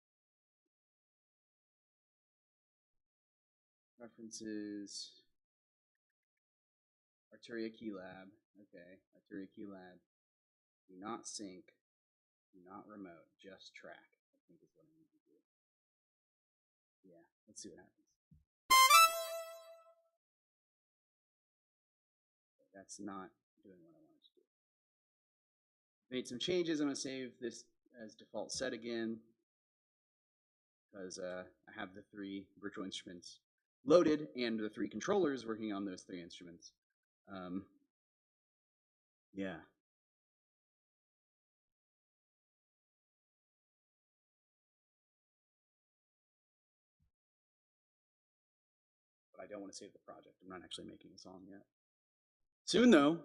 References. Arturia Keylab. Okay, Arturia Keylab. Do not sync. Do not remote. Just track, I think is what I need to do. Yeah, let's see what happens. Okay, that's not doing what I wanted to do. Made some changes. I'm going to save this as default set again because I have the 3 virtual instruments loaded and the 3 controllers working on those 3 instruments. Yeah. But I don't want to save the project. I'm not actually making a song yet. Soon, though.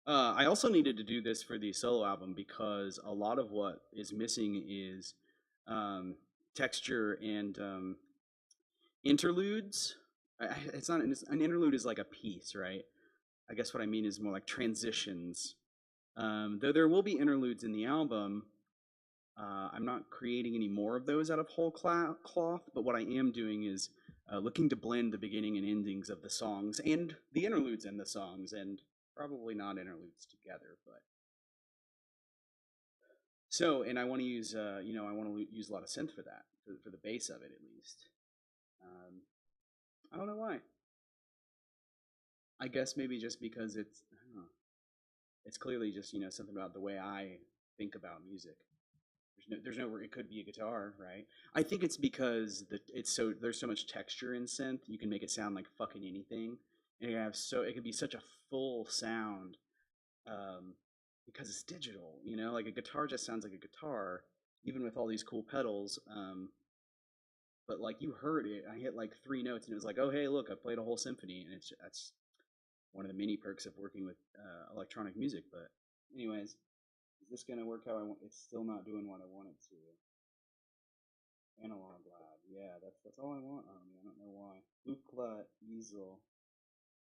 I also needed to do this for the solo album because a lot of what is missing is texture and interludes. It's not an interlude is like a piece, right? I guess what I mean is more like transitions. Though there will be interludes in the album, I'm not creating any more of those out of whole cloth, but what I am doing is looking to blend the beginning and endings of the songs and the interludes in the songs, and probably not interludes together, but. So, and I want to use, I want to use a lot of synth for that, for the base of it at least. I don't know why. I guess maybe just because it's, I don't know, it's clearly just, something about the way I think about music. There's no, it could be a guitar, right? I think it's because there's so much texture in synth, you can make it sound like fucking anything. And it can be such a full sound, because it's digital, like a guitar just sounds like a guitar, even with all these cool pedals. But like you heard it, I hit like 3 notes and it was like, oh hey, look, I played a whole symphony, and that's one of the many perks of working with electronic music. But anyways, is this gonna work how I want? It's still not doing what I want it to. Analog Lab, yeah, that's all I want on me. I don't know why. Ookla easel.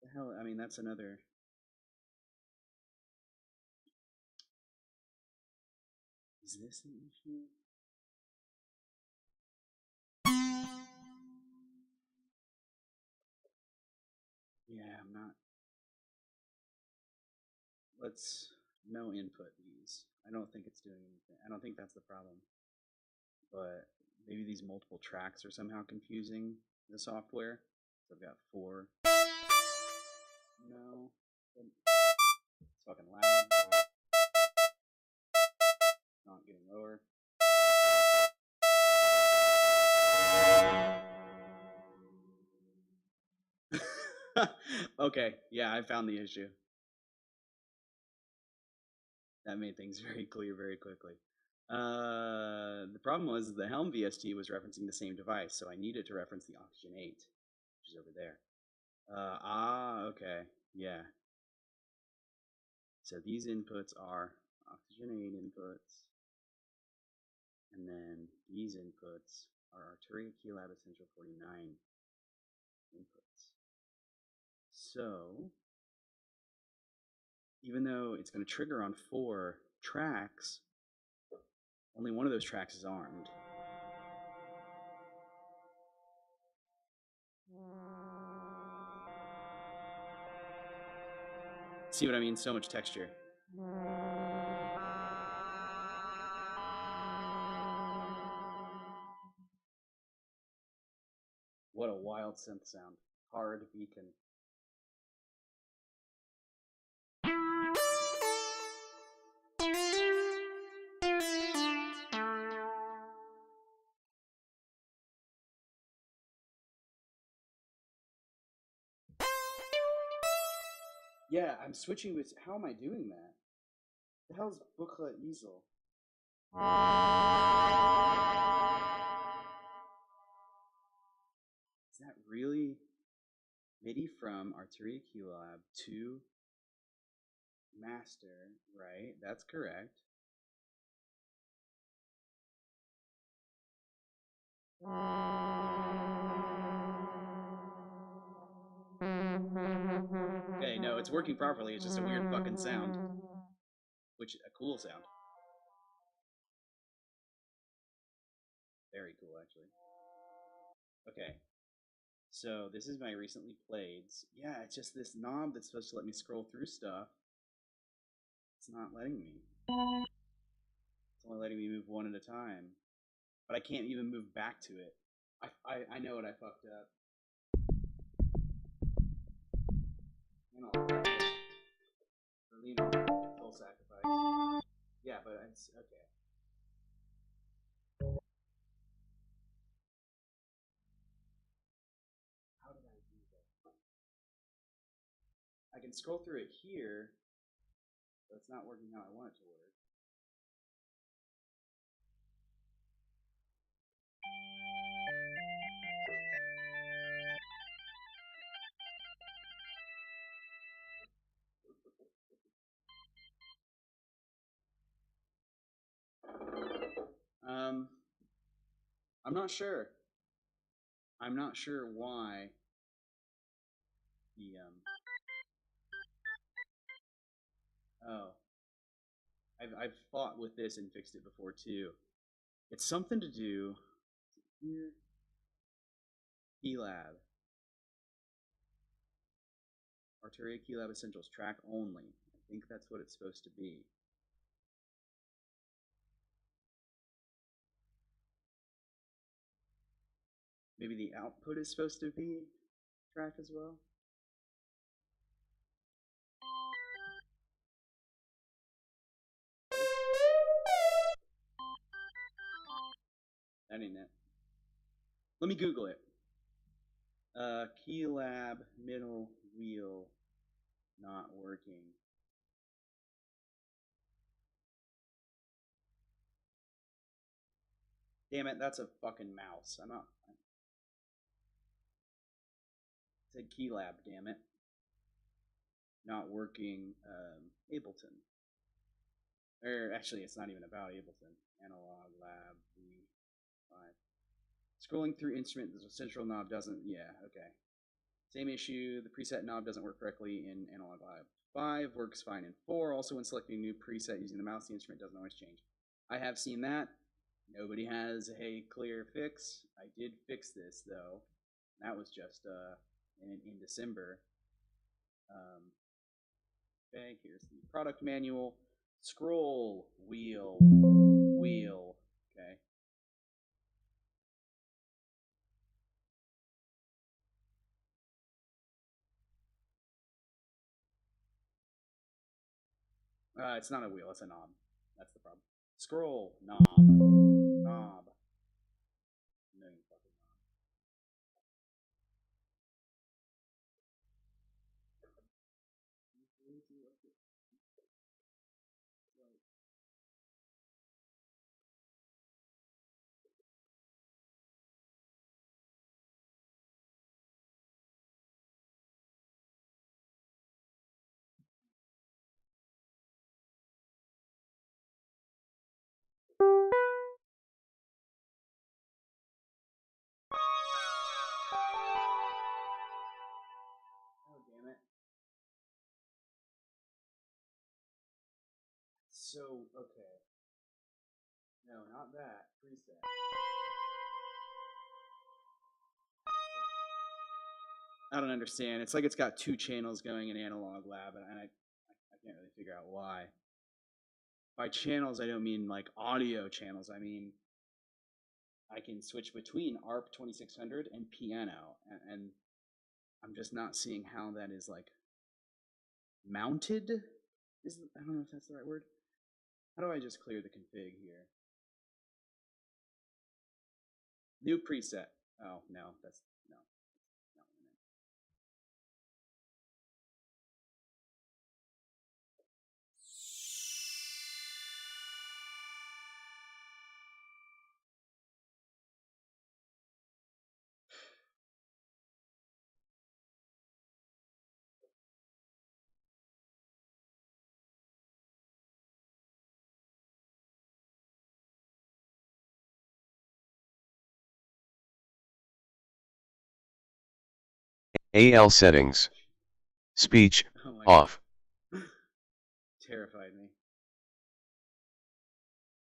The hell? I mean, that's another. Is this an issue? Yeah, I'm not. Let's no input these. I don't think it's doing anything. I don't think that's the problem. But maybe these multiple tracks are somehow confusing the software. So I've got 4. No. It's fucking loud. Not getting lower. Okay, yeah, I found the issue. That made things very clear very quickly. The problem was the Helm VST was referencing the same device, so I needed to reference the Oxygen 8, which is over there. Okay, yeah. So these inputs are Oxygen 8 inputs, and then these inputs are Arturia Keylab Essential 49 inputs. So, even though it's going to trigger on 4 tracks, only one of those tracks is armed. See what I mean? So much texture. What a wild synth sound. Hard beacon. Yeah, I'm switching with. How am I doing that? The hell's Buchla Easel? Is that really MIDI from Arturia Keylab to master? Right, that's correct. Okay, no, it's working properly. It's just a weird fucking sound. Which, a cool sound. Very cool, actually. Okay. So, this is my recently played. Yeah, it's just this knob that's supposed to let me scroll through stuff. It's not letting me. It's only letting me move one at a time. But I can't even move back to it. I know what I fucked up. Full sacrifice. Yeah, but it's okay. How did I do that? I can scroll through it here, but it's not working how I want it to work. I'm not sure. I'm not sure why the oh, I've fought with this and fixed it before too. It's something to do here. Keylab. Arturia Keylab Essentials track only. I think that's what it's supposed to be. Maybe the output is supposed to be track as well. That ain't it. Let me Google it. Keylab middle wheel not working. Damn it, that's a fucking mouse. I'm not. It said Keylab, damn it. Not working Ableton. Or actually, it's not even about Ableton. Analog Lab V5. Scrolling through instrument, the central knob doesn't. Yeah, okay. Same issue. The preset knob doesn't work correctly in Analog Lab 5. Works fine in 4. Also, when selecting a new preset using the mouse, the instrument doesn't always change. I have seen that. Nobody has a clear fix. I did fix this though. That was just in December. Okay, here's the product manual. Scroll wheel. Okay. It's not a wheel, it's a knob. That's the problem. Scroll knob. Knob. Million fucking knob. Oh damn it. So okay. No, not that. Preset. I don't understand. It's like it's got two channels going in Analog Lab, and can't really figure out why. By channels, I don't mean like audio channels. I mean, I can switch between ARP 2600 and piano, and I'm just not seeing how that is like mounted. I don't know if that's the right word. How do I just clear the config here? New preset. Oh no, that's no. Not what I meant. AL settings. Speech, Oh my off. God. Terrified me.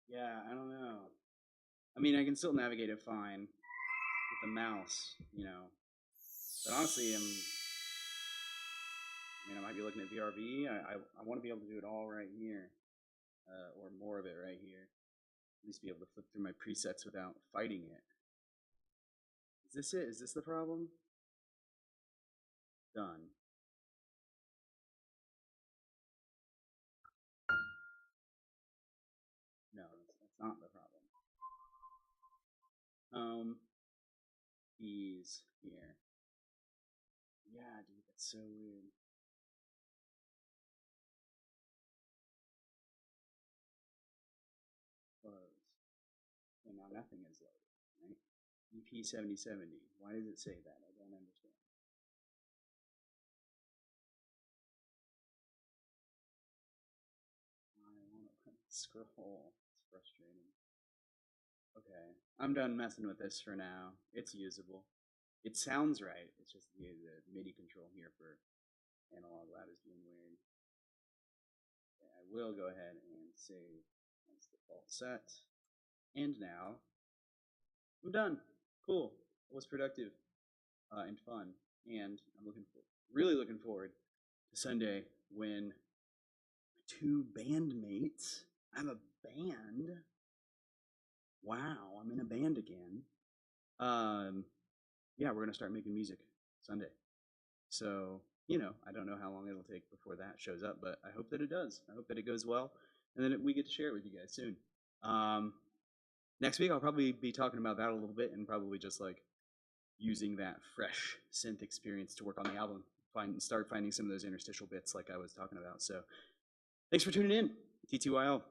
Yeah, I don't know. I mean, I can still navigate it fine with the mouse, you know. But honestly, I might be looking at VRV. I want to be able to do it all right here, or more of it right here. At least be able to flip through my presets without fighting it. Is this it? Is this the problem? Done. No, that's not the problem. Keys here. Yeah, dude, that's so weird. Close. And now nothing is loaded, right? EP7070. Why does it say that? I don't understand. I want to scroll. It's frustrating. Okay, I'm done messing with this for now. It's usable. It sounds right. It's just the MIDI control here for analog loud is being weird. Okay, I will go ahead and save as default set. And now I'm done. Cool. It was productive and fun. And I'm really looking forward to Sunday when my two bandmates, I'm a band. Wow, I'm in a band again. Yeah, we're gonna start making music Sunday. So, I don't know how long it'll take before that shows up, but I hope that it does. I hope that it goes well, and then we get to share it with you guys soon. Next week, I'll probably be talking about that a little bit, and probably just like using that fresh synth experience to work on the album, start finding some of those interstitial bits like I was talking about. So, thanks for tuning in, TTYL.